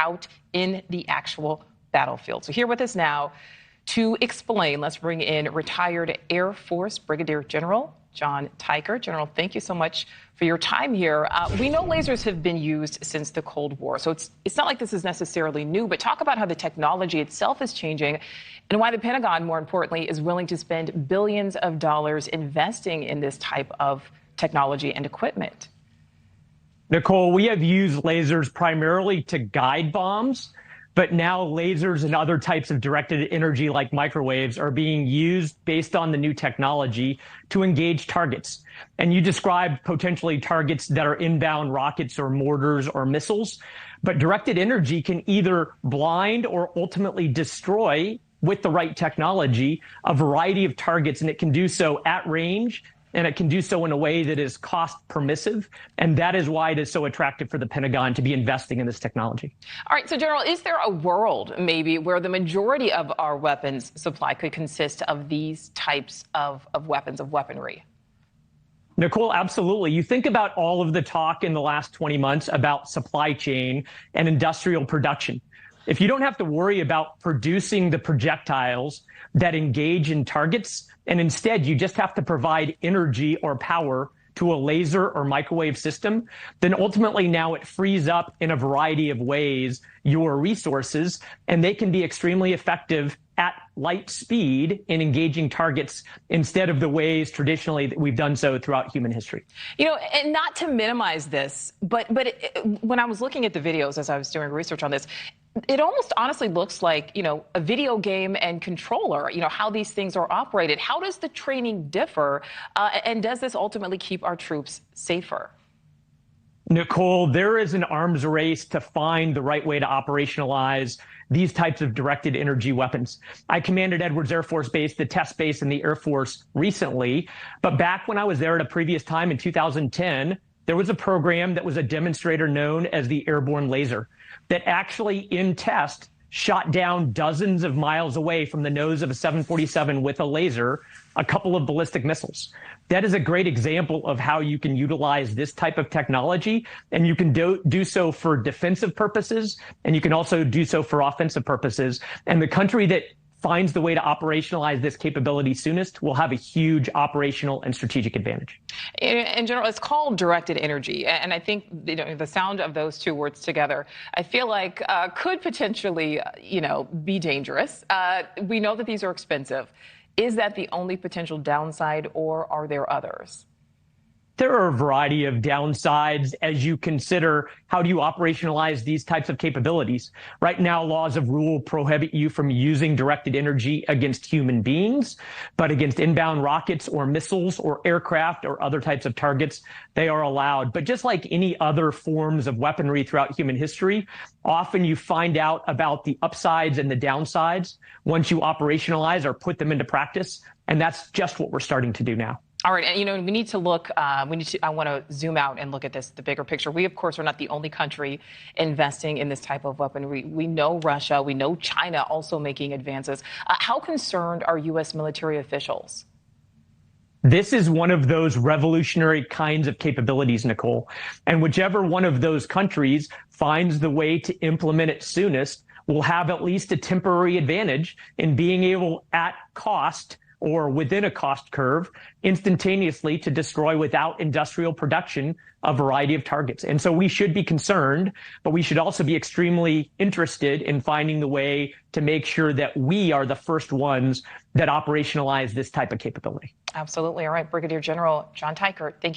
out in the actual battlefield. So here with us now to explain, let's bring in retired Air Force Brigadier General John Teichert. General, thank you so much for your time here. We know lasers have been used since the Cold War, so it's not like this is necessarily new, but talk about how the technology itself is changing and why the Pentagon, more importantly, is willing to spend billions of dollars investing in this type of technology and equipment. Nicole, we have used lasers primarily to guide bombs, but now lasers and other types of directed energy like microwaves are being used based on the new technology to engage targets. And you described potentially targets that are inbound rockets or mortars or missiles, but directed energy can either blind or ultimately destroy, with the right technology, a variety of targets, and it can do so at range, and it can do so in a way that is cost permissive. And that is why it is so attractive for the Pentagon to be investing in this technology. All right. So, General, is there a world maybe where the majority of our weapons supply could consist of these types of weapons, of weaponry? Nicole, absolutely. You think about all of the talk in the last 20 months about supply chain and industrial production. If you don't have to worry about producing the projectiles that engage in targets, and instead you just have to provide energy or power to a laser or microwave system, then ultimately now it frees up in a variety of ways your resources, and they can be extremely effective at light speed in engaging targets instead of the ways traditionally that we've done so throughout human history. You know, and not to minimize this, but when I was looking at the videos as I was doing research on this, it almost honestly looks like, you know, a video game and controller, you know, how these things are operated. How does the training differ? And does this ultimately keep our troops safer? Nicole, there is an arms race to find the right way to operationalize these types of directed energy weapons. I commanded Edwards Air Force Base, the test base in the Air Force recently, but back when I was there at a previous time in 2010, there was a program that was a demonstrator known as the airborne laser that actually in test shot down dozens of miles away from the nose of a 747 with a laser, a couple of ballistic missiles. That is a great example of how you can utilize this type of technology, and you can do so for defensive purposes, and you can also do so for offensive purposes. And the country that finds the way to operationalize this capability soonest will have a huge operational and strategic advantage. In general, it's called directed energy. And I think, you know, the sound of those two words together, I feel like could potentially, you know, be dangerous. We know that these are expensive. Is that the only potential downside, or are there others? There are a variety of downsides as you consider how do you operationalize these types of capabilities. Right now, laws of rule prohibit you from using directed energy against human beings, but against inbound rockets or missiles or aircraft or other types of targets, they are allowed. But just like any other forms of weaponry throughout human history, often you find out about the upsides and the downsides once you operationalize or put them into practice. And that's just what we're starting to do now. All right. And, you know, we need to look, I want to zoom out and look at this, the bigger picture. We, of course, are not the only country investing in this type of weaponry. We know Russia, we know China also making advances. How concerned are U.S. military officials? This is one of those revolutionary kinds of capabilities, Nicole. And whichever one of those countries finds the way to implement it soonest will have at least a temporary advantage in being able at cost or within a cost curve, instantaneously to destroy without industrial production a variety of targets. And so we should be concerned, but we should also be extremely interested in finding the way to make sure that we are the first ones that operationalize this type of capability. Absolutely. All right, Brigadier General John Teichert, thank you.